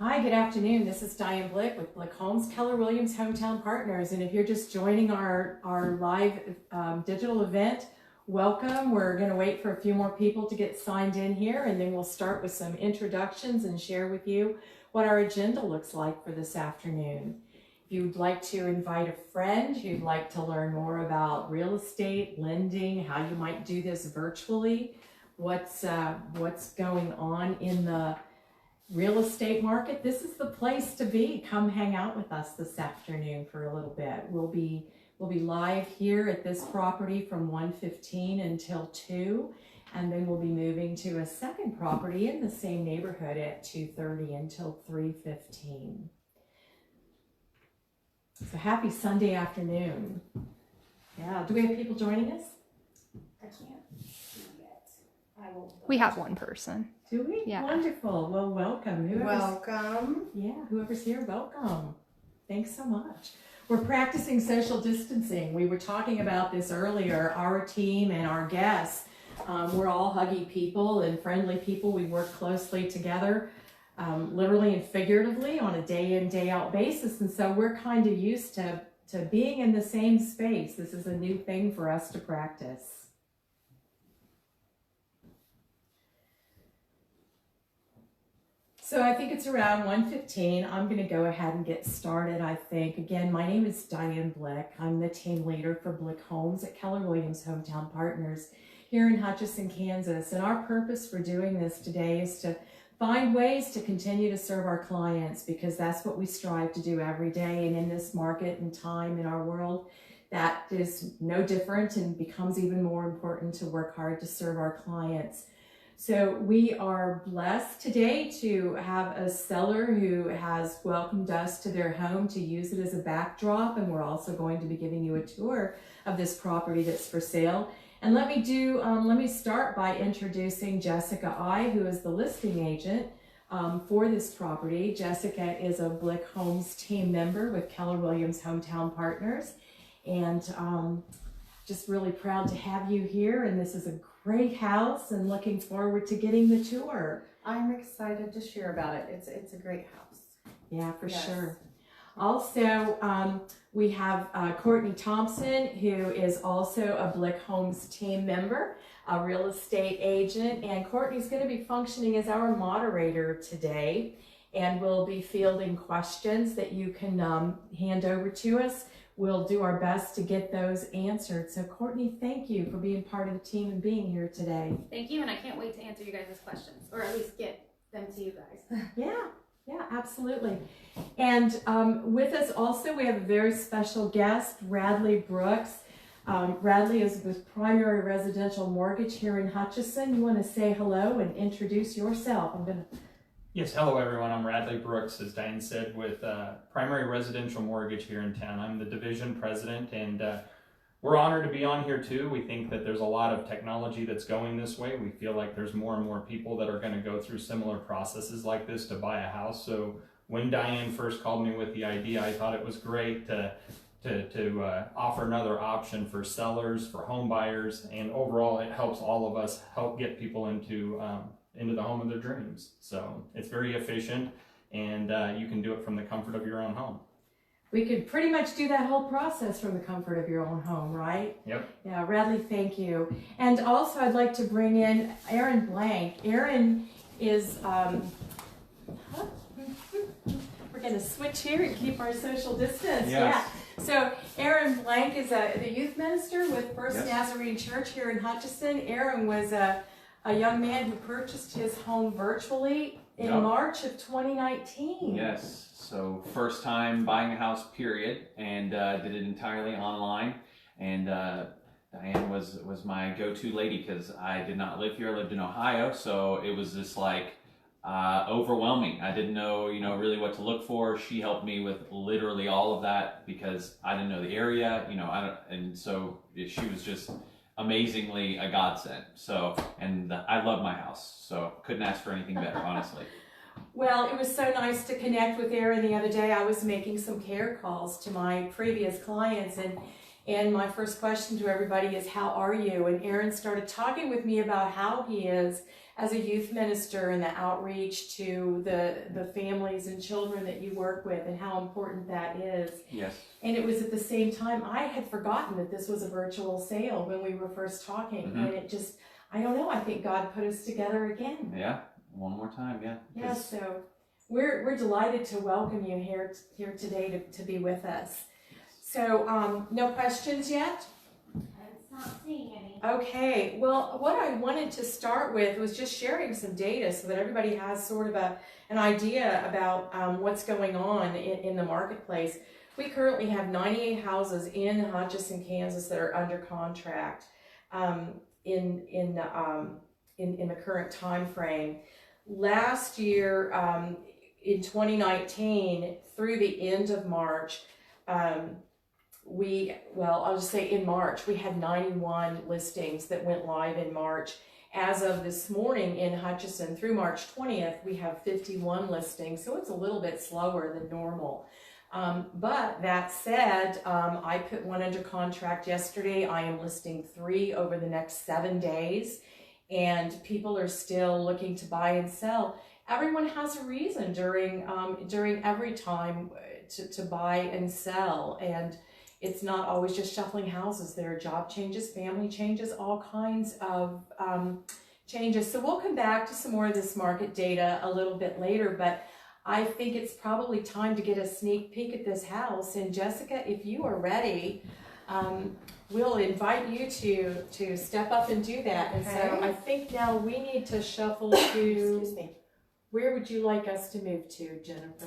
Hi, good afternoon. This is Diane Blick with Blick Homes, Keller Williams Hometown Partners. And if you're just joining our live digital event, welcome. We're going to wait for a few more people to get signed in here, and then we'll start with some introductions and share with you what our agenda looks like for this afternoon. If you'd like to invite a friend who'd like to learn more about real estate, lending, how you might do this virtually, what's going on in the real estate market, this is the place to be. Come hang out with us this afternoon for a little bit. We'll be live here at this property from 1:15 until 2, and then we'll be moving to a second property in the same neighborhood at 2:30 until 3:15. So happy Sunday afternoon. Yeah, do we have people joining us? I can't see yet. I will. We have one person. Do we? Yeah. Wonderful. Well, welcome. Welcome. Yeah, whoever's here, welcome. Thanks so much. We're practicing social distancing. We were talking about this earlier. Our team and our guests, we're all huggy people and friendly people. We work closely together, literally and figuratively on a day in, day out basis. And so we're kind of used to being in the same space. This is a new thing for us to practice. So I think it's around 1:15. I'm going to go ahead and get started, I think. Again, my name is Diane Blick. I'm the team leader for Blick Homes at Keller Williams Hometown Partners here in Hutchinson, Kansas. And our purpose for doing this today is to find ways to continue to serve our clients, because that's what we strive to do every day. And in this market and time in our world, that is no different and becomes even more important to work hard to serve our clients. So we are blessed today to have a seller who has welcomed us to their home to use it as a backdrop, and we're also going to be giving you a tour of this property that's for sale. And let me start by introducing Jessica I, who is the listing agent for this property. Jessica is a Blick Homes team member with Keller Williams Hometown Partners, and just really proud to have you here. And this is a great house, and looking forward to getting the tour. I'm excited to share about it. It's a great house. Yeah, for sure. Also, we have Courtney Thompson, who is also a Blick Homes team member, a real estate agent, and Courtney's going to be functioning as our moderator today, and we'll be fielding questions that you can hand over to us. We'll do our best to get those answered. So Courtney, thank you for being part of the team and being here today. Thank you, and I can't wait to answer you guys' questions, or at least get them to you guys. Yeah, absolutely. And with us also, we have a very special guest, Radley Brooks. Radley is with Primary Residential Mortgage here in Hutchinson. You want to say hello and introduce yourself? Yes, hello everyone. I'm Radley Brooks, as Diane said, with Primary Residential Mortgage here in town. I'm the division president, and we're honored to be on here too. We think that there's a lot of technology that's going this way. We feel like there's more and more people that are going to go through similar processes like this to buy a house. So when Diane first called me with the idea, I thought it was great to offer another option for sellers, for home buyers, and overall it helps all of us help get people into the home of their dreams. So it's very efficient, and you can do it from the comfort of your own home. We could pretty much do that whole process from the comfort of your own home, right? Yep. Yeah, Radley, thank you. And also I'd like to bring in Aaron Blank. Aaron is, we're going to switch here and keep our social distance. Yes. Yeah. So Aaron Blank is the youth minister with First Yes. Nazarene Church here in Hutchinson. Aaron was a young man who purchased his home virtually in March of 2019. Yes, so first time buying a house, period, and did it entirely online. And Diane was my go-to lady, because I did not live here. I lived in Ohio, so it was just like overwhelming. I didn't know, really what to look for. She helped me with literally all of that, because I didn't know the area, and so she was just amazingly a godsend. So, and I love my house, so couldn't ask for anything better, honestly. Well, it was so nice to connect with Aaron the other day. I was making some care calls to my previous clients, And my first question to everybody is, how are you? And Aaron started talking with me about how he is as a youth minister and the outreach to the families and children that you work with and how important that is. Yes. And it was at the same time, I had forgotten that this was a virtual sale when we were first talking. Mm-hmm. And it just, I don't know, I think God put us together again. Yeah. One more time. Yeah. Yeah, so we're delighted to welcome you here today to be with us. So, no questions yet? I'm not seeing any. Okay, well, what I wanted to start with was just sharing some data so that everybody has sort of an idea about what's going on in the marketplace. We currently have 98 houses in Hutchinson, Kansas that are under contract in the current time frame. Last year, in 2019, through the end of March, I'll just say in March, we had 91 listings that went live in March. As of this morning in Hutchinson, through March 20th, we have 51 listings, so it's a little bit slower than normal. But that said, I put one under contract yesterday. I am listing 3 over the next 7 days, and people are still looking to buy and sell. Everyone has a reason during every time to buy and sell, and it's not always just shuffling houses. There are job changes, family changes, all kinds of changes. So we'll come back to some more of this market data a little bit later, but I think it's probably time to get a sneak peek at this house. And Jessica, if you are ready, we'll invite you to step up and do that. And so I think now we need to shuffle to, Excuse me. Where would you like us to move to, Jennifer?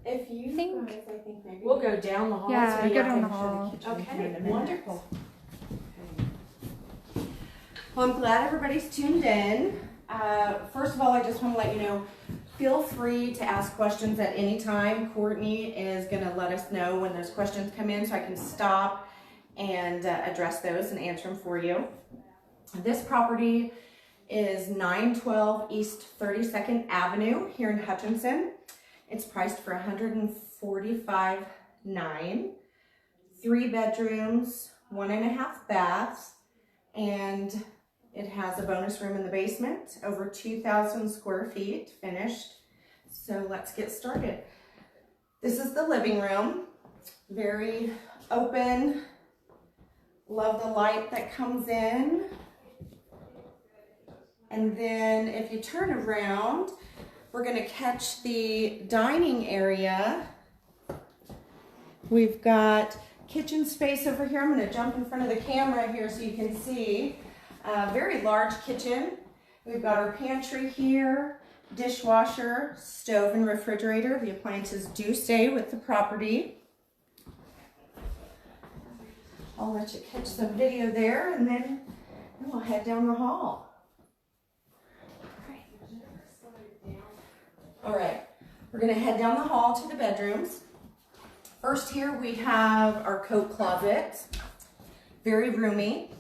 If you Think- guys, I think maybe We'll go down the hall. Yeah, so we go have down to- the hall. Okay, wonderful. Well, I'm glad everybody's tuned in. First of all, I just want to let you know, feel free to ask questions at any time. Courtney is going to let us know when those questions come in so I can stop and address those and answer them for you. This property is 912 East 32nd Avenue here in Hutchinson. It's priced for $145,900. 3 bedrooms, 1.5 baths, and it has a bonus room in the basement, over 2,000 square feet finished. So let's get started. This is the living room, very open. Love the light that comes in. And then if you turn around, we're gonna catch the dining area. We've got kitchen space over here. I'm gonna jump in front of the camera here so you can see. Very large kitchen. We've got our pantry here, dishwasher, stove, and refrigerator. The appliances do stay with the property. I'll let you catch some video there, and then we'll head down the hall. All right, we're gonna head down the hall to the bedrooms. First here we have our coat closet, very roomy.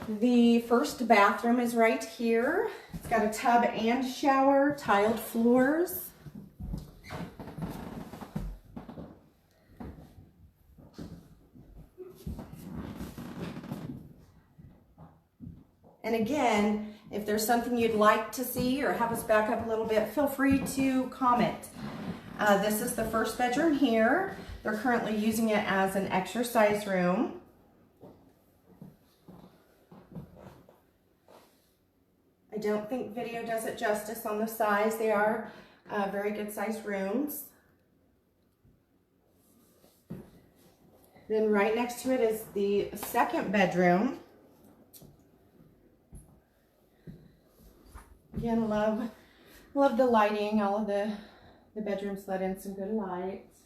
The first bathroom is right here. It's got a tub and shower, tiled floors. And again, if there's something you'd like to see or have us back up a little bit, feel free to comment. This is the first bedroom here. They're currently using it as an exercise room. I don't think video does it justice on the size. They are very good sized rooms. Then right next to it is the second bedroom. Again, love the lighting. All of the bedrooms let in some good lights.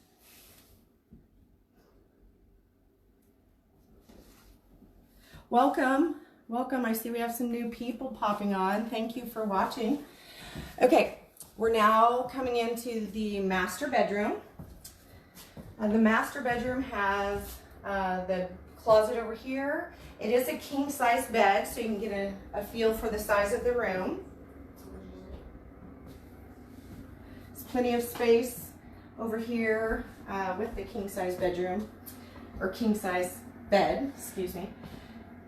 Welcome. Welcome. I see we have some new people popping on. Thank you for watching. Okay, we're now coming into the master bedroom. The master bedroom has the closet over here. It is a king size bed, so you can get a feel for the size of the room. There's plenty of space over here with the king size bedroom. or king size bed, excuse me.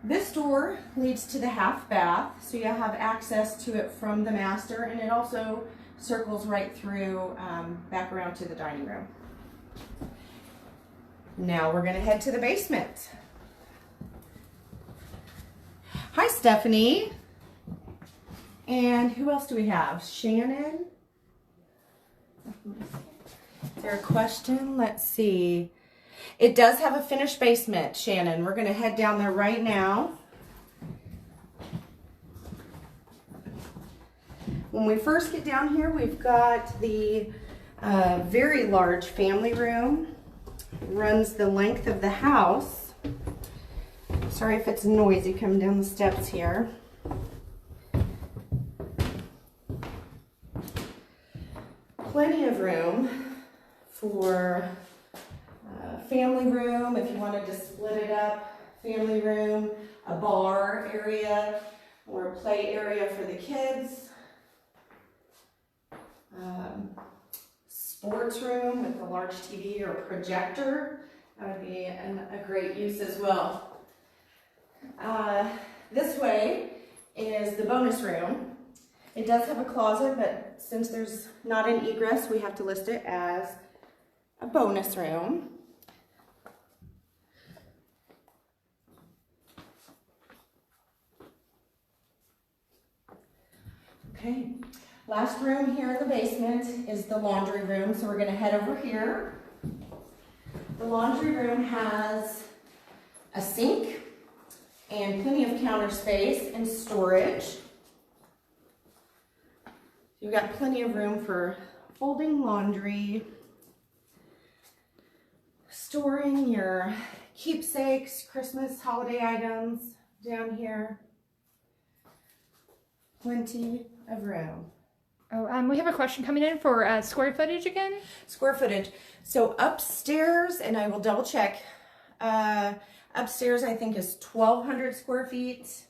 This door leads to the half bath, so you have access to it from the master, and it also circles right through back around to the dining room. Now we're gonna head to the basement. Hi, Stephanie. And who else do we have? Shannon? Is there a question? Let's see. It does have a finished basement, Shannon. We're gonna head down there right now. When we first get down here, we've got the very large family room. Runs the length of the house. Sorry if it's noisy coming down the steps here. Plenty of room for family room if you wanted to split it up. Family room, a bar area, or a play area for the kids. Sports room with a large TV or projector. That would be a great use as well. This way is the bonus room. It does have a closet, but since there's not an egress, we have to list it as a bonus room. Okay. Last room here in the basement is the laundry room, so we're going to head over here. The laundry room has a sink and plenty of counter space and storage. You've got plenty of room for folding laundry, storing your keepsakes, Christmas holiday items down here. Plenty of room. Oh, we have a question coming in for square footage again. Square footage. So upstairs, and I will double check, upstairs I think is 1,200 square feet.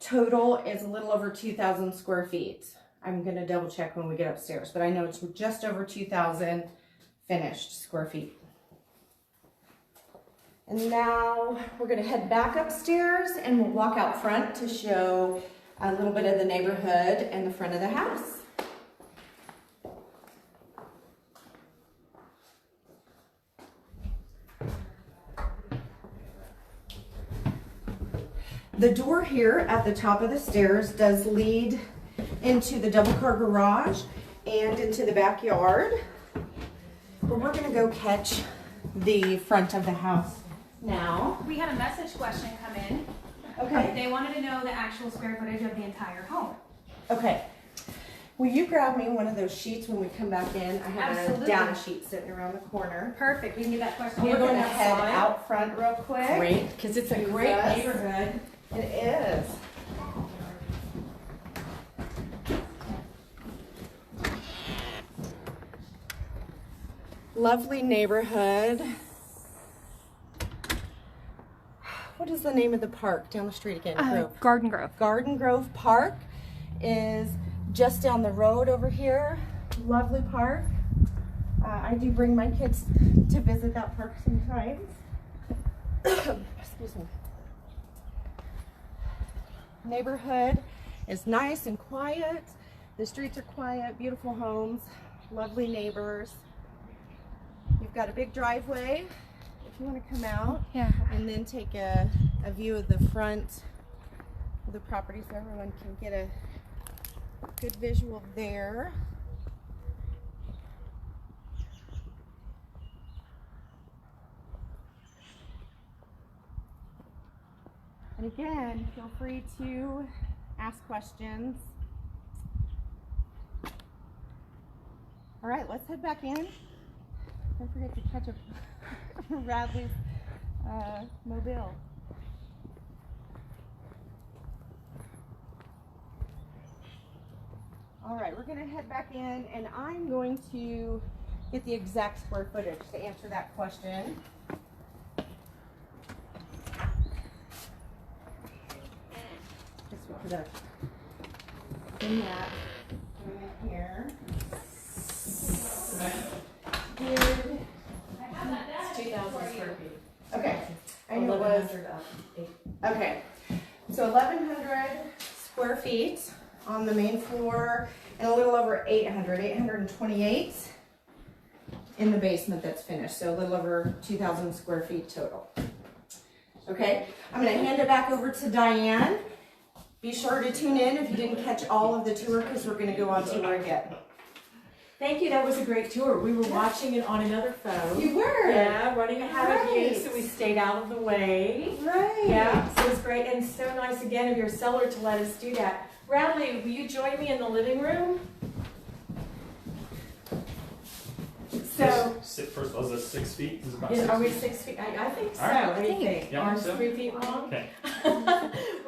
Total is a little over 2,000 square feet. I'm gonna double check when we get upstairs, but I know it's just over 2,000 finished square feet. And now we're gonna head back upstairs and we'll walk out front to show a little bit of the neighborhood and the front of the house. The door here at the top of the stairs does lead into the double car garage and into the backyard. But we're gonna go catch the front of the house now. We had a message question come in. Okay. They wanted to know the actual square footage of the entire home. Okay. Will you grab me one of those sheets when we come back in? I have Absolutely. a data sheet sitting around the corner. Perfect. We can get that question. We're going to head outside. out front real quick. Great, because it's a great Yes. neighborhood. It is. Lovely neighborhood. What is the name of the park down the street again? Grove. Garden Grove. Garden Grove Park is just down the road over here. Lovely park. I do bring my kids to visit that park sometimes. Excuse me. Neighborhood is nice and quiet. The streets are quiet, beautiful homes, lovely neighbors. You've got a big driveway if you want to come out. Yeah. And then take a view of the front of the property so everyone can get a good visual there. And again, feel free to ask questions. All right, let's head back in. Don't forget to catch a Radley's mobile. All right, we're gonna head back in and I'm going to get the exact square footage to answer that question. Guess we could have done that right here. Did I have that data It's 2,000 for you. square feet. Okay, so 1,100 square feet on the main floor and a little over 828 in the basement that's finished. So a little over 2,000 square feet total. Okay, I'm gonna hand it back over to Diane. Be sure to tune in if you didn't catch all of the tour because we're gonna go on tour again. Thank you, that was a great tour. We were watching it on another phone. You were? Yeah, running ahead of you, Right. so we stayed out of the way. Right. Yeah, so it was great, and so nice again of your seller to let us do that. Bradley, will you join me in the living room? So, First, was it 6 feet? Is it about are we 6 feet? 6 feet? I think so. All right. What do you think? Yeah, Arms so. 3 feet long? Okay.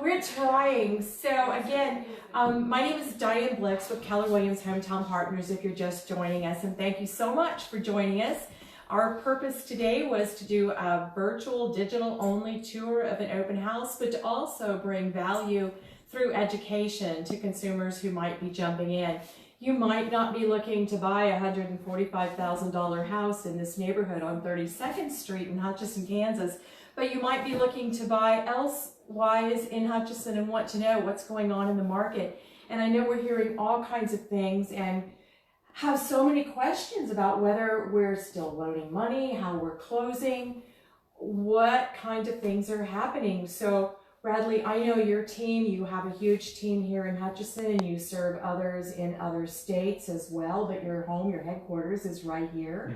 We're trying. So again, my name is Diane Blix with Keller Williams Hometown Partners if you're just joining us, and thank you so much for joining us. Our purpose today was to do a virtual, digital-only tour of an open house, but to also bring value through education to consumers who might be jumping in. You might not be looking to buy a $145,000 house in this neighborhood on 32nd Street in Hutchinson, Kansas, but you might be looking to buy elsewise in Hutchinson and want to know what's going on in the market. And I know we're hearing all kinds of things and have so many questions about whether we're still loaning money, how we're closing, what kind of things are happening. So Bradley, I know your team, you have a huge team here in Hutchinson and you serve others in other states as well, but your home, your headquarters is right here.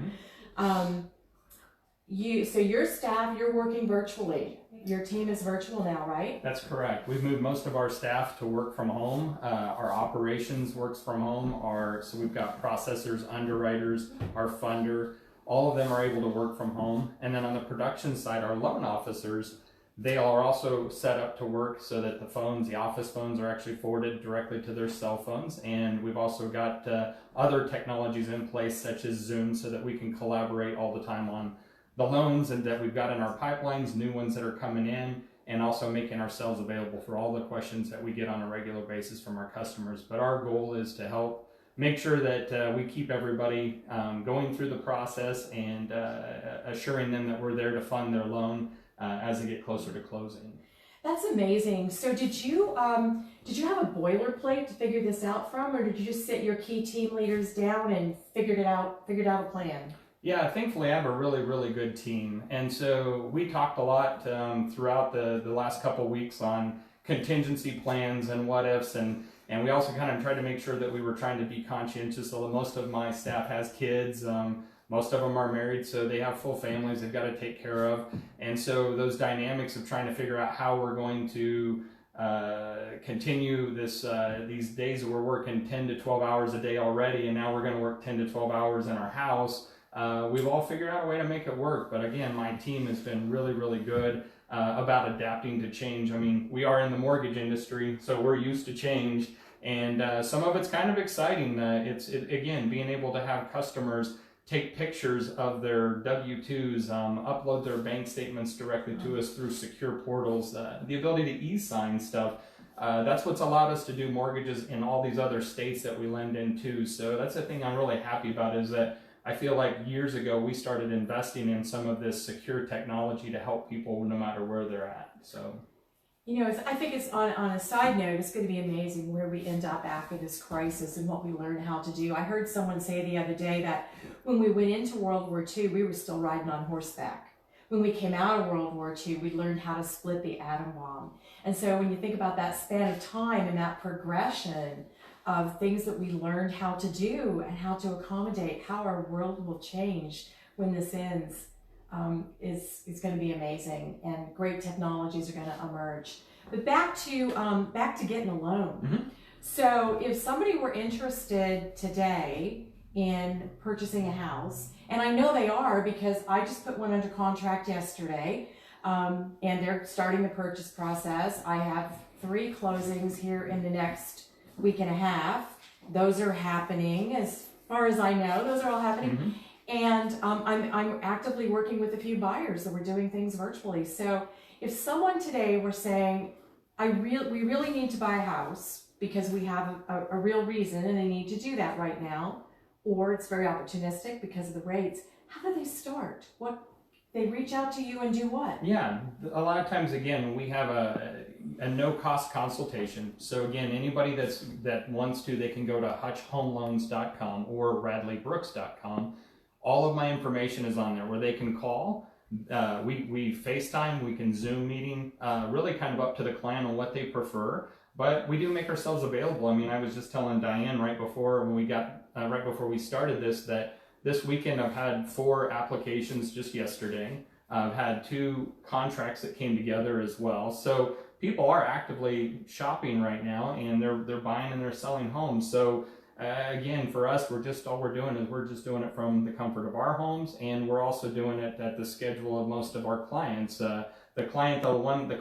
So your staff, you're working virtually. Your team is virtual now, right? That's correct. We've moved most of our staff to work from home. Our operations works from home. So we've got processors, underwriters, our funder. All of them are able to work from home. And then on the production side, our loan officers, they are also set up to work so that the phones, the office phones, are actually forwarded directly to their cell phones. And we've also got other technologies in place such as Zoom so that we can collaborate all the time on the loans and that we've got in our pipelines, new ones that are coming in, and also making ourselves available for all the questions that we get on a regular basis from our customers. But our goal is to help make sure that we keep everybody going through the process and assuring them that we're there to fund their loan as they get closer to closing. That's amazing. So did you have a boilerplate to figure this out from, or did you just sit your key team leaders down and figured out a plan? Yeah, thankfully I have a really, really good team. And so we talked a lot throughout the last couple weeks on contingency plans and what ifs. And we also kind of tried to make sure that we were trying to be conscientious. So most of my staff has kids. Most of them are married, so they have full families they've got to take care of. And so those dynamics of trying to figure out how we're going to continue these days that we're working 10 to 12 hours a day already, and now we're going to work 10 to 12 hours in our house. We've all figured out a way to make it work, but again, my team has been really, really good about adapting to change. I mean, we are in the mortgage industry, so we're used to change, and some of it's kind of exciting. Again, being able to have customers take pictures of their W-2s, upload their bank statements directly to us through secure portals, the ability to e-sign stuff. That's what's allowed us to do mortgages in all these other states that we lend into. So that's the thing I'm really happy about, is that I feel like years ago we started investing in some of this secure technology to help people no matter where they're at. So, you know, I think it's on a side note, it's going to be amazing where we end up after this crisis and what we learn how to do. I heard someone say the other day that when we went into World War II, we were still riding on horseback. When we came out of World War II, we learned how to split the atom bomb. And so when you think about that span of time and that progression of things that we learned how to do and how to accommodate, how our world will change when this ends, is going to be amazing, and great technologies are going to emerge. But back to getting a loan. Mm-hmm. So if somebody were interested today in purchasing a house, and I know they are because I just put one under contract yesterday, and they're starting the purchase process. I have 3 closings here in the next week and a half. Those are happening as far as I know. Those are all happening. Mm-hmm. And I'm actively working with a few buyers that we're doing things virtually. So if someone today were saying, we really need to buy a house because we have a real reason and they need to do that right now, or it's very opportunistic because of the rates, how do they start? they reach out to you and do what? Yeah, a lot of times, again, we have a no-cost consultation. So again, anybody that wants to, they can go to hutchhomeloans.com or radleybrooks.com. All of my information is on there where they can call. We FaceTime, we can Zoom meeting, really kind of up to the client on what they prefer. But we do make ourselves available. I mean, I was just telling Diane right before we started this, that this weekend I've had 4 applications just yesterday. I've had 2 contracts that came together as well. So people are actively shopping right now, and they're buying and they're selling homes. So again, for us, we're just doing it from the comfort of our homes, and we're also doing it at the schedule of most of our clients. The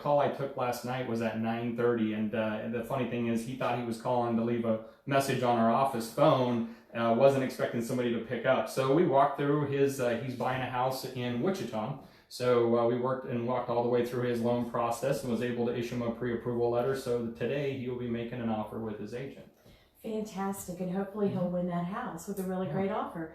call I took last night was at 9:30, and the funny thing is, he thought he was calling to leave a message on our office phone. Wasn't expecting somebody to pick up. So we walked through he's buying a house in Wichita. So we walked all the way through his loan process and was able to issue him a pre-approval letter. So today he will be making an offer with his agent. Fantastic, and hopefully he'll win that house with a really great offer.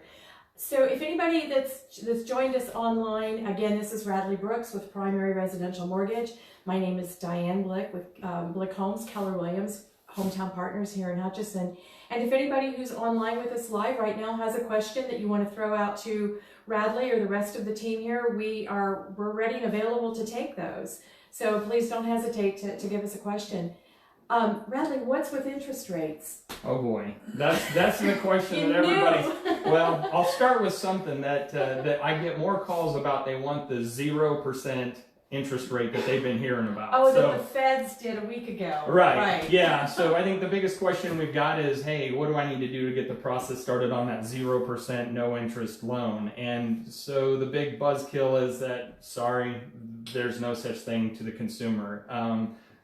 So if anybody that's joined us online, again, this is Radley Brooks with Primary Residential Mortgage. My name is Diane Blick with Blick Homes, Keller Williams, hometown partners here in Hutchinson. And if anybody who's online with us live right now has a question that you want to throw out to Radley or the rest of the team here, we're ready and available to take those. So please don't hesitate to give us a question. Radley, what's with interest rates? Oh boy, that's the question that everybody's. Well, I'll start with something that I get more calls about. They want the 0% interest rate that they've been hearing about. Oh, so, that the Feds did a week ago. Right. Yeah. So I think the biggest question we've got is, hey, what do I need to do to get the process started on that 0% no interest loan? And so the big buzzkill is that, sorry, there's no such thing to the consumer.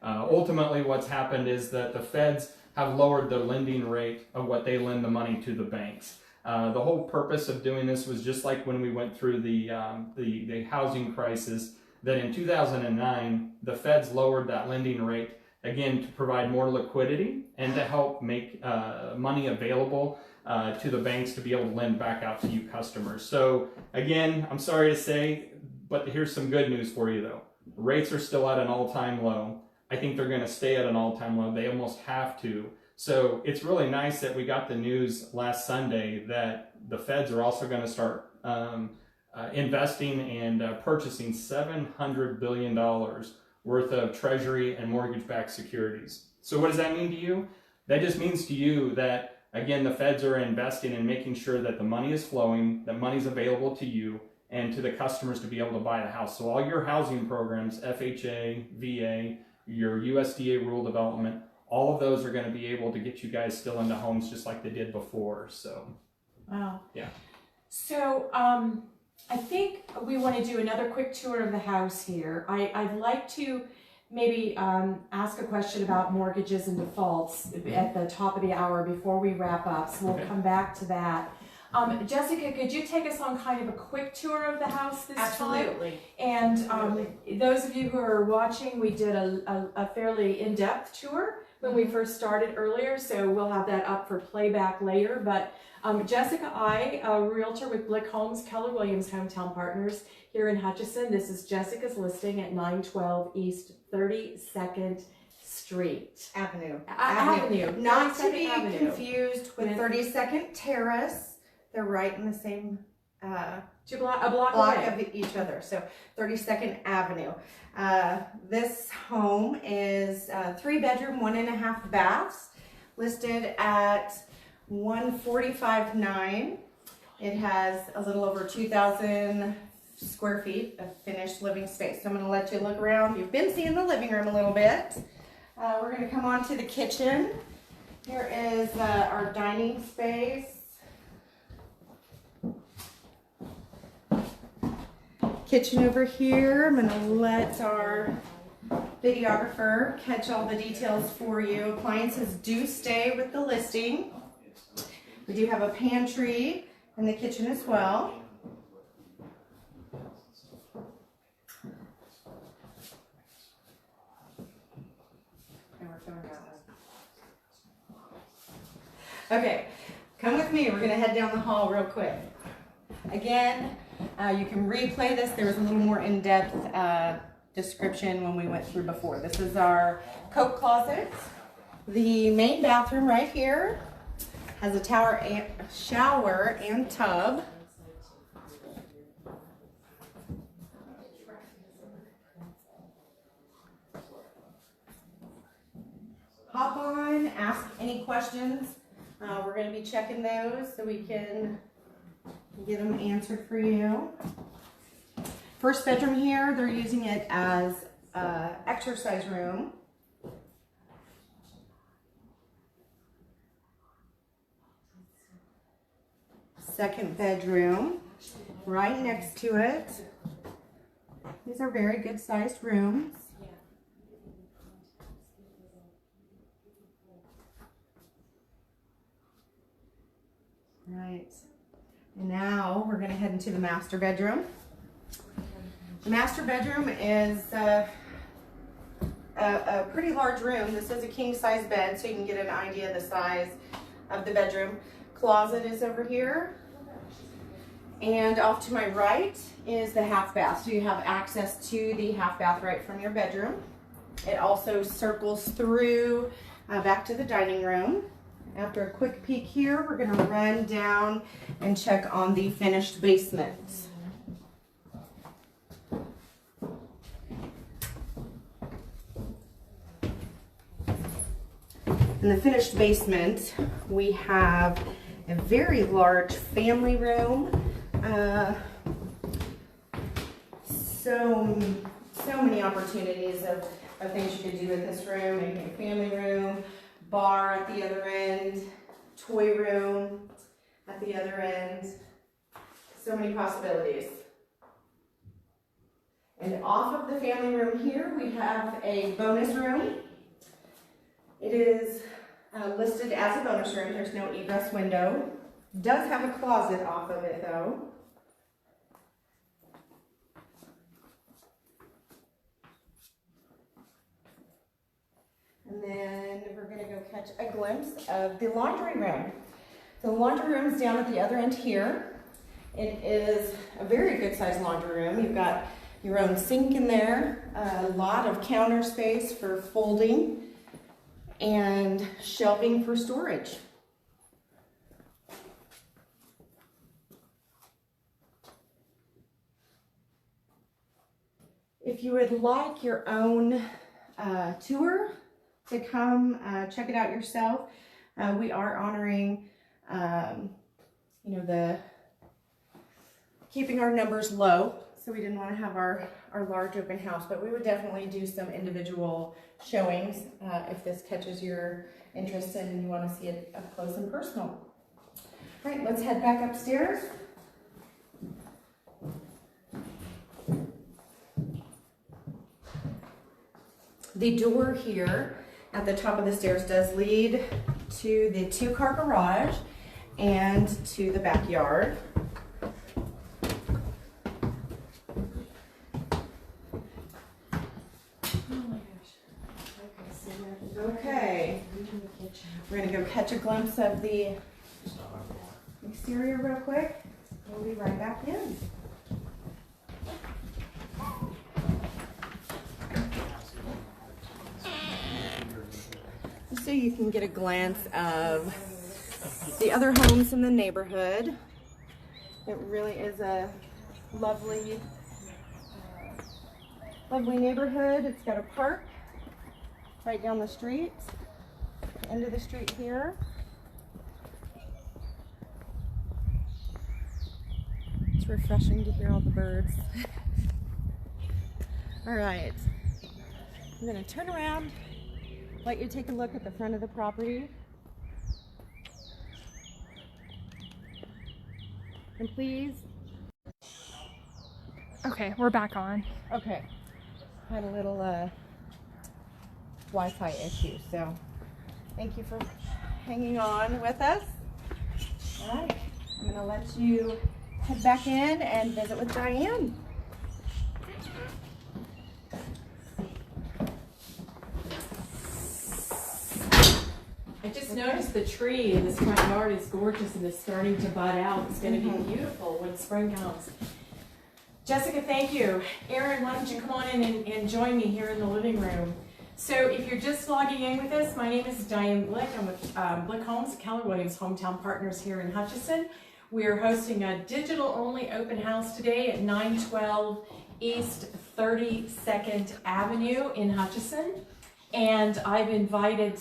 Ultimately, what's happened is that the Feds have lowered the lending rate of what they lend the money to the banks. The whole purpose of doing this was just like when we went through the housing crisis, that in 2009, the Feds lowered that lending rate, again, to provide more liquidity and to help make money available to the banks to be able to lend back out to you customers. So again, I'm sorry to say, but here's some good news for you though. Rates are still at an all-time low. I think they're going to stay at an all-time low. They almost have to. So it's really nice that we got the news last Sunday that the Feds are also going to start investing and purchasing $700 billion worth of Treasury and mortgage-backed securities. So what does that mean to you? That just means to you that, again, the Feds are investing in making sure that the money is flowing, that money's available to you and to the customers to be able to buy the house. So all your housing programs, FHA, VA, your USDA rural development, all of those are going to be able to get you guys still into homes just like they did before. So, wow. Yeah. So, I think we want to do another quick tour of the house here. I'd like to maybe ask a question about mortgages and defaults at the top of the hour before we wrap up. So we'll come back to that. Jessica, could you take us on kind of a quick tour of the house this time? Absolutely. And those of you who are watching, we did a fairly in-depth tour when we first started earlier, so we'll have that up for playback later. But Jessica I, a realtor with Blick Homes, Keller Williams Hometown Partners here in Hutchinson. This is Jessica's listing at 912 East 32nd Street. Avenue. Not to be confused with 32nd Terrace. They're right in the same a block away of each other. So 32nd Avenue. This home is 3-bedroom, 1.5 baths, listed at $145,900. It has a little over 2,000 square feet of finished living space. So I'm going to let you look around. You've been seeing the living room a little bit. We're going to come on to the kitchen. Here is our dining space. Kitchen over here. I'm going to let our videographer catch all the details for you. Appliances do stay with the listing. We do have a pantry in the kitchen as well. Okay, come with me. We're going to head down the hall real quick. Again, You can replay this. There was a little more in-depth description when we went through before. This is our coat closet. The main bathroom right here has a shower and tub. Hop on, ask any questions. We're going to be checking those so we can get them answered for you. First bedroom here, they're using it as an exercise room. Second bedroom, right next to it. These are very good sized rooms. Right, and now we're going to head into the master bedroom. The master bedroom is a pretty large room. This is a king size bed, so you can get an idea of the size of the bedroom. Closet is over here, and off to my right is the half bath, so you have access to the half bath right from your bedroom. It also circles through back to the dining room. After a quick peek here, we're going to run down and check on the finished basement. In the finished basement, we have a very large family room. So many opportunities of things you could do with this room, making a family room. Bar at the other end, toy room at the other end. So many possibilities. And off of the family room here, we have a bonus room. It is listed as a bonus room. There's no egress window. Does have a closet off of it though. And then we're going to go catch a glimpse of the laundry room. The laundry room is down at the other end here. It is a very good sized laundry room. You've got your own sink in there, a lot of counter space for folding, and shelving for storage. If you would like your own tour to come check it out yourself, we are honoring, keeping our numbers low. So we didn't want to have our large open house, but we would definitely do some individual showings if this catches your interest and you want to see it up close and personal. All right, let's head back upstairs. The door here at the top of the stairs does lead to the two-car garage and to the backyard. Okay, we're gonna go catch a glimpse of the exterior real quick. We'll be right back in. So you can get a glance of the other homes in the neighborhood. It really is a lovely neighborhood. It's got a park right down the street, the end of the street here. It's refreshing to hear all the birds. All right, I'm gonna turn around, let you take a look at the front of the property. And please. Okay, we're back on. Okay, had a little Wi-Fi issue, so thank you for hanging on with us. All right, I'm gonna let you head back in and visit with Diane. I just noticed the tree in this front yard is gorgeous and it's starting to bud out. It's going to be beautiful when spring comes. Jessica, thank you. Aaron, why don't you come on in and join me here in the living room. So if you're just logging in with us, my name is Diane Blick. I'm with Blick Homes, Keller Williams Hometown Partners here in Hutchinson. We are hosting a digital-only open house today at 912 East 32nd Avenue in Hutchinson. And I've invited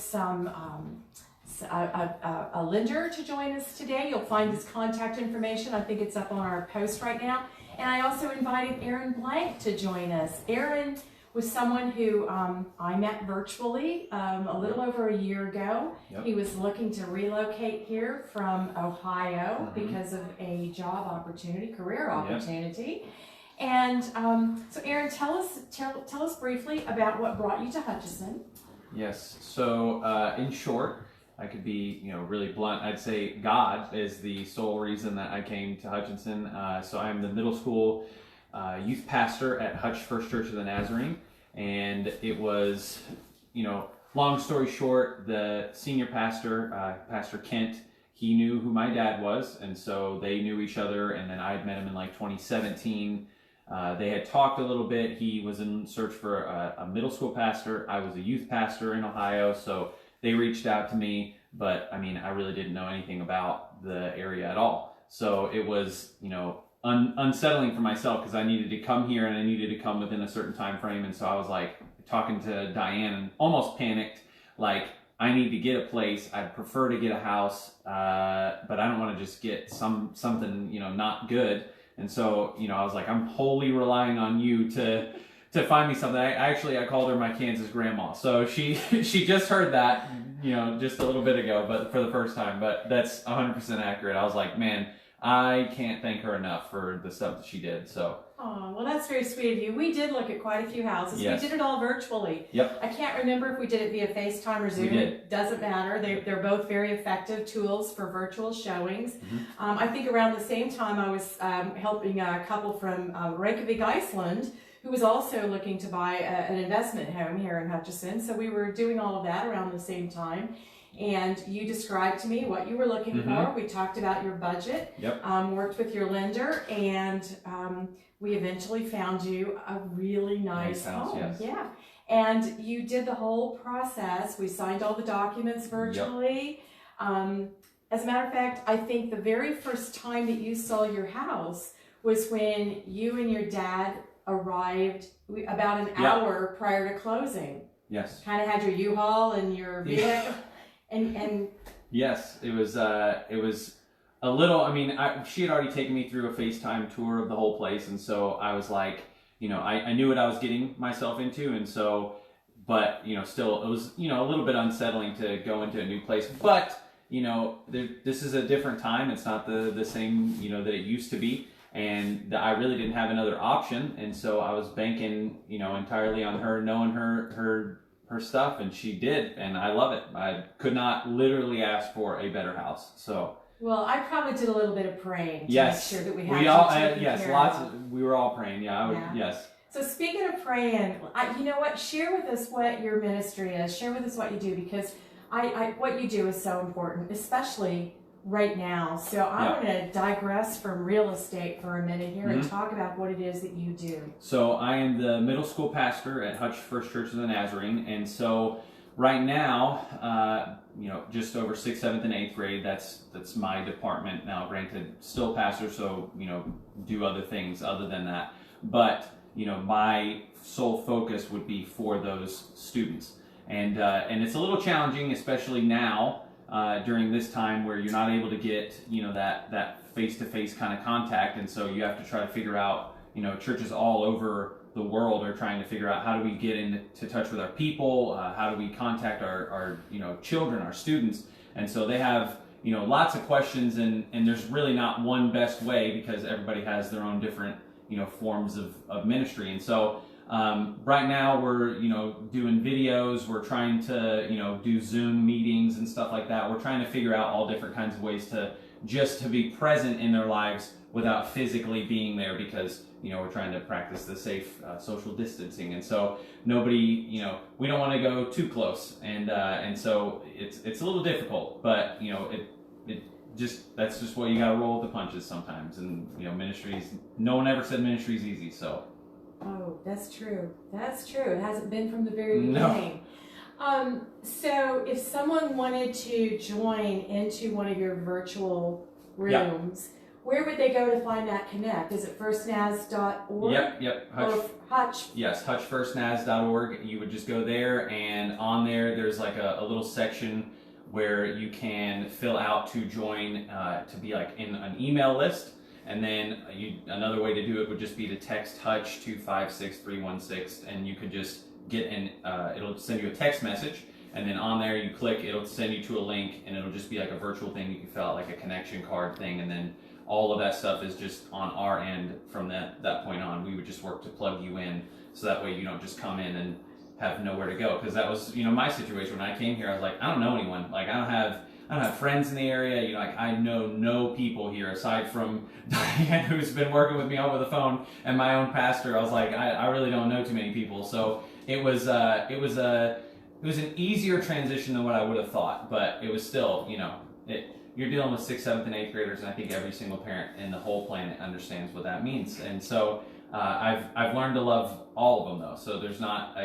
a lender to join us today. You'll find his contact information. I think it's up on our post right now. And I also invited Aaron Blank to join us. Aaron was someone who I met virtually a little over a year ago. Yep. He was looking to relocate here from Ohio because of a job opportunity, career opportunity. And so Aaron, tell us briefly about what brought you to Hutchinson. Yes. So in short, I could be really blunt. I'd say God is the sole reason that I came to Hutchinson. So I'm the middle school youth pastor at Hutch First Church of the Nazarene, and it was, long story short, the senior pastor, Pastor Kent, he knew who my dad was, and so they knew each other, and then I had met him in like 2017. They had talked a little bit. He was in search for a middle school pastor. I was a youth pastor in Ohio, so they reached out to me, but I mean, I really didn't know anything about the area at all. So it was, unsettling for myself because I needed to come here and I needed to come within a certain time frame. And so I was like talking to Diane and almost panicked, like, I need to get a place. I'd prefer to get a house, but I don't want to just get something, not good. And so, I was like, I'm wholly relying on you to find me something. I called her my Kansas grandma. So she just heard that, just a little bit ago, but for the first time. But that's 100% accurate. I was like, man, I can't thank her enough for the stuff that she did. So. Oh, well, that's very sweet of you. We did look at quite a few houses. Yes. We did it all virtually. Yep. I can't remember if we did it via FaceTime or Zoom. We did. It doesn't matter. They're both very effective tools for virtual showings. I think around the same time I was helping a couple from Reykjavik, Iceland, who was also looking to buy an investment home here in Hutchinson. So we were doing all of that around the same time. And you described to me what you were looking for. We talked about your budget, worked with your lender, and we eventually found you a really nice house, home. yes. Yeah. And you did the whole process. We signed all the documents virtually. As a matter of fact, I think the very first time that you saw your house was when you and your dad arrived about an hour prior to closing. Yes. Kind of had your U-Haul and your vehicle. And yes, it was a little, I mean, she had already taken me through a FaceTime tour of the whole place, and so I was like, I knew what I was getting myself into, and so, but, still, it was, a little bit unsettling to go into a new place, but, this is a different time. It's not the same, that it used to be, and I really didn't have another option, and so I was banking, entirely on her, knowing her stuff, and she did, and I love it. I could not literally ask for a better house. So well, I probably did a little bit of praying to make sure that we had we were all praying. Yes. So speaking of praying, you know what? Share with us what your ministry is. Share with us what you do, because what you do is so important, especially right now. So I want to digress from real estate for a minute here and talk about what it is that you do. So I am the middle school pastor at Hutch First Church of the Nazarene, and so right now, just over 6th, 7th, and 8th grade, that's my department now. Granted, still pastor, so do other things other than that. But my sole focus would be for those students, and it's a little challenging, especially now. During this time where you're not able to get, that face-to-face kind of contact, and so you have to try to figure out, churches all over the world are trying to figure out how do we get into touch with our people, how do we contact our children, our students, and so they have, lots of questions, and there's really not one best way because everybody has their own different, forms of ministry, and so right now we're doing videos, we're trying to do Zoom meetings and stuff like that. We're trying to figure out all different kinds of ways to be present in their lives without physically being there, because we're trying to practice the safe social distancing, and so nobody we don't want to go too close, and so it's a little difficult, but that's just what you got to roll with the punches sometimes. And you know, no one ever said ministry's easy, so. Oh, that's true. That's true. It hasn't been from the very No. beginning. So if someone wanted to join into one of your virtual rooms, where would they go to find that connect? Is it firstnaz.org? Yep. Or Hutch? Yes, hutchfirstnaz.org. You would just go there, and on there, there's like a little section where you can fill out to join, to be like in an email list. And then another way to do it would just be to text Hutch to 56316, and you could just get it'll send you a text message, and then on there you click, it'll send you to a link, and it'll just be like a virtual thing. You can fill out like a connection card thing, and then all of that stuff is just on our end from that point on. We would just work to plug you in, so that way you don't just come in and have nowhere to go. Because that was, my situation when I came here. I was like, I don't know anyone. Like, I don't have friends in the area. Like, I know no people here aside from Diane, who's been working with me over the phone, and my own pastor. I was like, I really don't know too many people. So it was an easier transition than what I would have thought, but it was still, you're dealing with 6th, 7th, and 8th graders, and I think every single parent in the whole planet understands what that means. And so I've learned to love all of them, though. So there's not,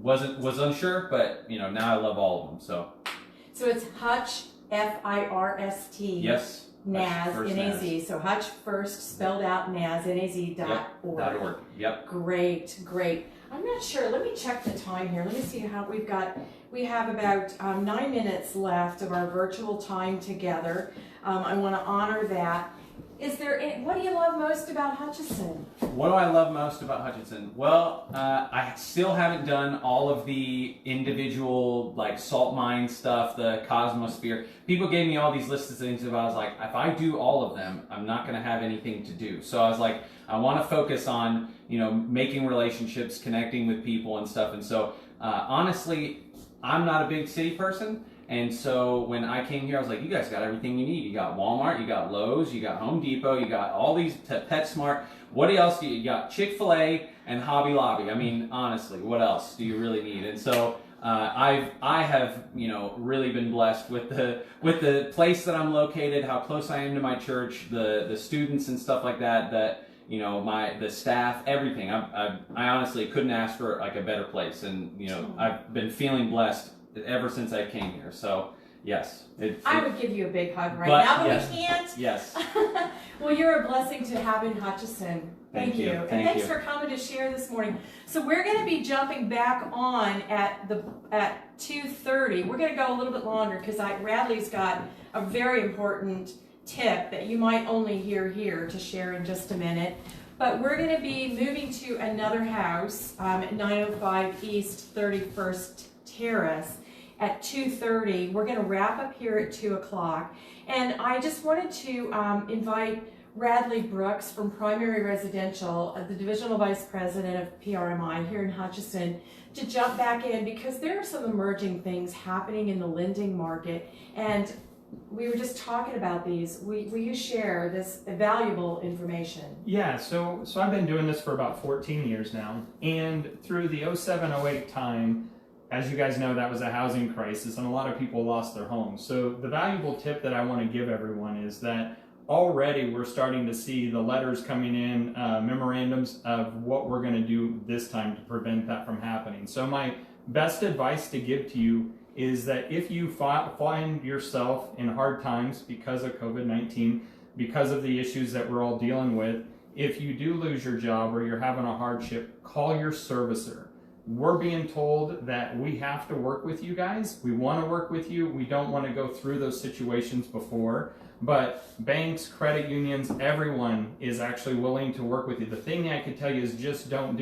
was unsure, but now I love all of them. So it's Hutch, First. Yes. Naz, First N-A-Z. So Hutch First, spelled out Naz, N-A-Z.org. .org. Yep. Great. I'm not sure. Let me check the time here. Let me see how we have about 9 minutes left of our virtual time together. I want to honor that. What do you love most about Hutchinson? What do I love most about Hutchinson? Well, I still haven't done all of the individual, like, salt mine stuff, the Cosmosphere. People gave me all these lists of things, but I was like, if I do all of them, I'm not going to have anything to do. So I was like, I want to focus on, making relationships, connecting with people and stuff. And so, honestly, I'm not a big city person. And so when I came here, I was like, you guys got everything you need. You got Walmart, you got Lowe's, you got Home Depot, you got all these PetSmart. What else do you got? Chick-fil-A and Hobby Lobby. I mean, honestly, what else do you really need? And so I have really been blessed with the place that I'm located, how close I am to my church, the students and stuff like that. The staff, everything. I honestly couldn't ask for like a better place, and I've been feeling blessed ever since I came here. So yes, I would give you a big hug right now, but yes, we can't. Yes. Well, you're a blessing to have in Hutchinson. Thank you. And thanks for coming to share this morning. So we're going to be jumping back on at 2:30. We're going to go a little bit longer because Radley's got a very important tip that you might only hear here to share in just a minute. But we're going to be moving to another house at 905 East 31st Terrace at 2:30. We're going to wrap up here at 2 o'clock. And I just wanted to invite Radley Brooks from Primary Residential, the Divisional Vice President of PRMI here in Hutchinson, to jump back in because there are some emerging things happening in the lending market. And we were just talking about these. Will you share this valuable information? Yeah, so I've been doing this for about 14 years now. And through the 07-08 time, as you guys know, that was a housing crisis and a lot of people lost their homes. So the valuable tip that I want to give everyone is that already we're starting to see the letters coming in, memorandums of what we're going to do this time to prevent that from happening. So my best advice to give to you is that if you find yourself in hard times because of COVID-19, because of the issues that we're all dealing with, if you do lose your job or you're having a hardship, call your servicer. We're being told that we have to work with you guys. We want to work with you. We don't want to go through those situations before. But banks, credit unions, everyone is actually willing to work with you. The thing I could tell you is just don't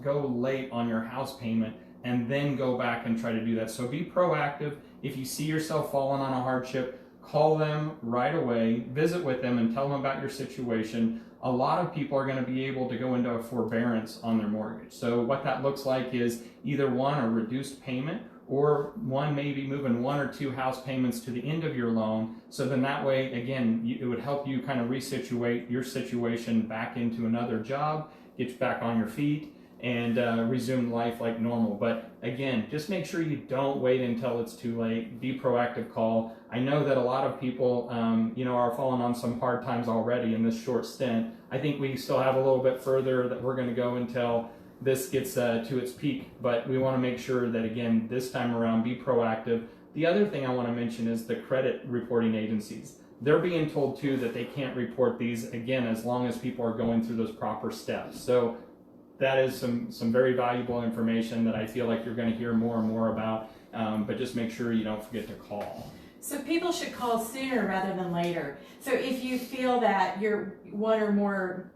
go late on your house payment and then go back and try to do that. So be proactive. If you see yourself falling on a hardship, call them right away, visit with them and tell them about your situation. A lot of people are going to be able to go into a forbearance on their mortgage. So what that looks like is either one, a reduced payment, or one, maybe moving 1 or 2 house payments to the end of your loan. So then that way, again, it would help you kind of resituate your situation back into another job, get you back on your feet, and resume life like normal. But again, just make sure you don't wait until it's too late. Be proactive, call. I know that a lot of people, are falling on some hard times already in this short stint. I think we still have a little bit further that we're going to go until this gets to its peak, but we want to make sure that, again, this time around, be proactive. The other thing I want to mention is the credit reporting agencies. They're being told too that they can't report these, again, as long as people are going through those proper steps. So that is some very valuable information that I feel like you're going to hear more and more about, but just make sure you don't forget to call. So people should call sooner rather than later. So if you feel that you're one or more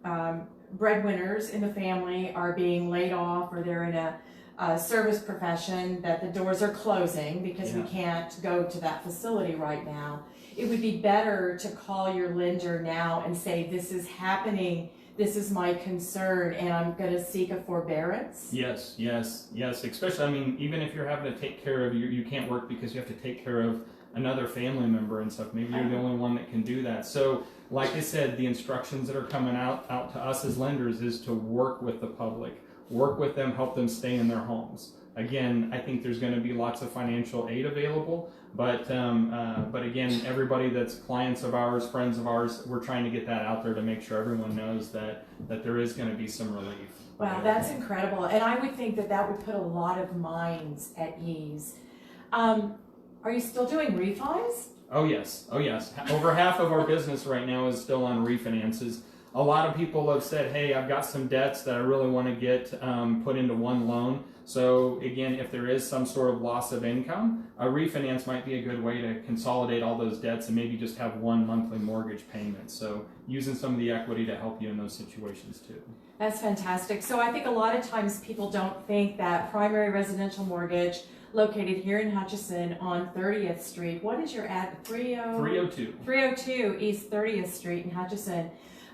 breadwinners in the family are being laid off, or they're in a service profession that the doors are closing because we can't go to that facility right now, it would be better to call your lender now and say, this is happening, this is my concern, and I'm going to seek a forbearance. Yes. Especially, even if you're having to take care of, you can't work because you have to take care of another family member and stuff. Maybe you're the only one that can do that. So like I said, the instructions that are coming out to us as lenders is to work with the public, work with them, help them stay in their homes. Again, I think there's going to be lots of financial aid available, but again, everybody that's clients of ours, friends of ours, we're trying to get that out there to make sure everyone knows that there is going to be some relief. Wow, that's incredible. And I would think that would put a lot of minds at ease. Are you still doing refis? Oh yes. Over half of our business right now is still on refinances. A lot of people have said, hey, I've got some debts that I really want to get put into one loan. So again, if there is some sort of loss of income, a refinance might be a good way to consolidate all those debts and maybe just have one monthly mortgage payment. So using some of the equity to help you in those situations too. That's fantastic. So I think a lot of times people don't think that primary residential mortgage located here in Hutchinson on 30th Street. What is your ad? 302. 302 East 30th Street in Hutchinson.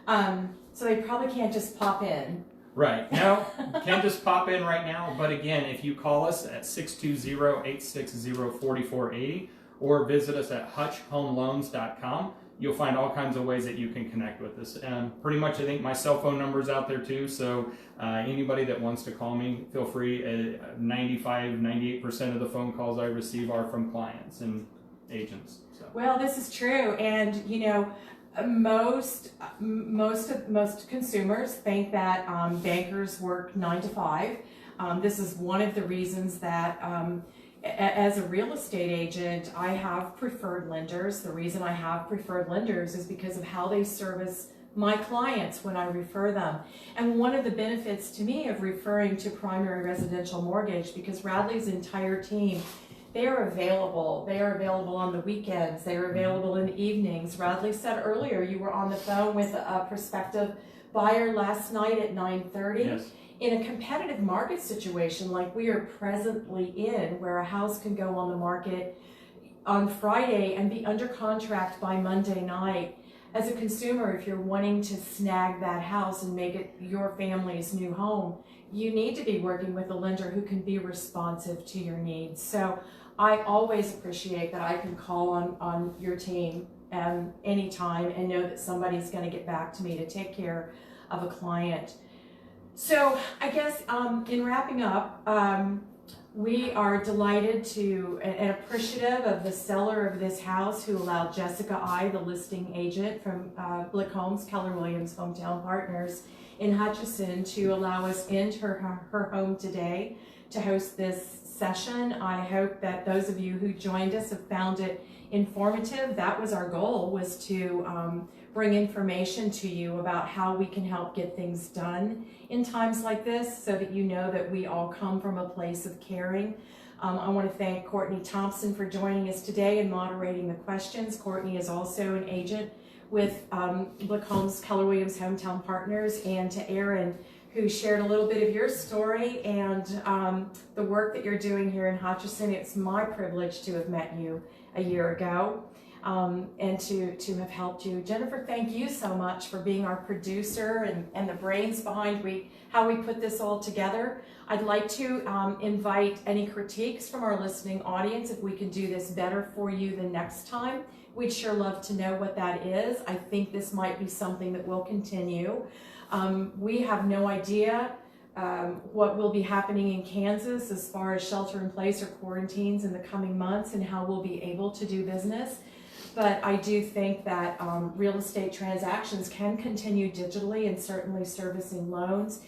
So they probably can't just pop in. Right. No, can't just pop in right now. But again, if you call us at 620-860-4480 or visit us at hutchhomeloans.com, you'll find all kinds of ways that you can connect with us. Pretty much, I think my cell phone number is out there too. So anybody that wants to call me, feel free. 98% of the phone calls I receive are from clients and agents. So. Well, this is true. And, most consumers think that bankers work 9 to 5. This is one of the reasons that as a real estate agent, I have preferred lenders. The reason I have preferred lenders is because of how they service my clients when I refer them. And one of the benefits to me of referring to primary residential mortgage, because Radley's entire team, they are available. They are available on the weekends. They are available in the evenings. Radley said earlier you were on the phone with a prospective buyer last night at 9:30. Yes. In a competitive market situation like we are presently in, where a house can go on the market on Friday and be under contract by Monday night, as a consumer, if you're wanting to snag that house and make it your family's new home, you need to be working with a lender who can be responsive to your needs. So I always appreciate that I can call on your team anytime and know that somebody's going to get back to me to take care of a client. So I guess in wrapping up, we are delighted and appreciative of the seller of this house who allowed Jessica I, the listing agent from Blick Homes, Keller Williams Hometown Partners in Hutchinson, to allow us into her home today to host this session. I hope that those of you who joined us have found it informative. That was our goal, was to bring information to you about how we can help get things done in times like this, so that you know that we all come from a place of caring. I want to thank Courtney Thompson for joining us today and moderating the questions. Courtney is also an agent with Blick Homes, Keller Williams Hometown Partners, and to Aaron, who shared a little bit of your story and the work that you're doing here in Hutchinson. It's my privilege to have met you a year ago and to have helped you. Jennifer, thank you so much for being our producer and the brains behind how we put this all together. I'd like to invite any critiques from our listening audience. If we can do this better for you the next time, we'd sure love to know what that is. I think this might be something that will continue. We have no idea what will be happening in Kansas as far as shelter in place or quarantines in the coming months and how we'll be able to do business. but I do think that real estate transactions can continue digitally and certainly servicing loans.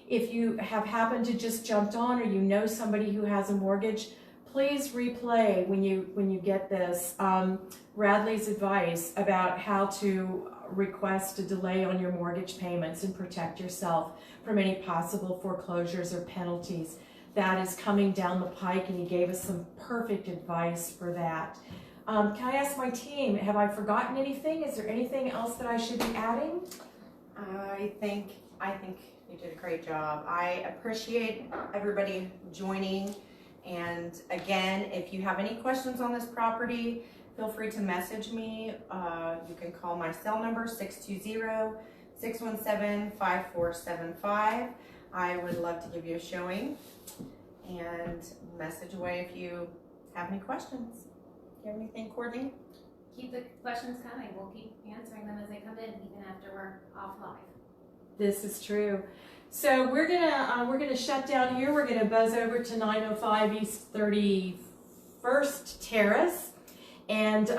If you have happened to just jumped on or you know somebody who has a mortgage, please replay when you get this Radley's advice about how to request a delay on your mortgage payments and protect yourself from any possible foreclosures or penalties. That is coming down the pike, and he gave us some perfect advice for that. Can I ask my team, have I forgotten anything? Is there anything else that I should be adding? I think you did a great job. I appreciate everybody joining. And again, if you have any questions on this property, feel free to message me. You can call my cell number, 620-617-5475. I would love to give you a showing, and message away if you have any questions. Do you have anything, Courtney? Keep the questions coming. We'll keep answering them as they come in, even after we're off live. This is true. So we're gonna shut down here. We're gonna buzz over to 905 East 31st Terrace, and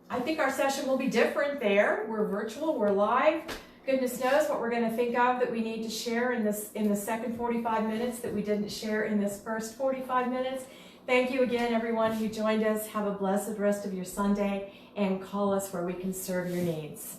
I think our session will be different there. We're virtual. We're live. Goodness knows what we're going to think of that we need to share in the second 45 minutes that we didn't share in this first 45 minutes. Thank you again, everyone who joined us. Have a blessed rest of your Sunday, and call us where we can serve your needs.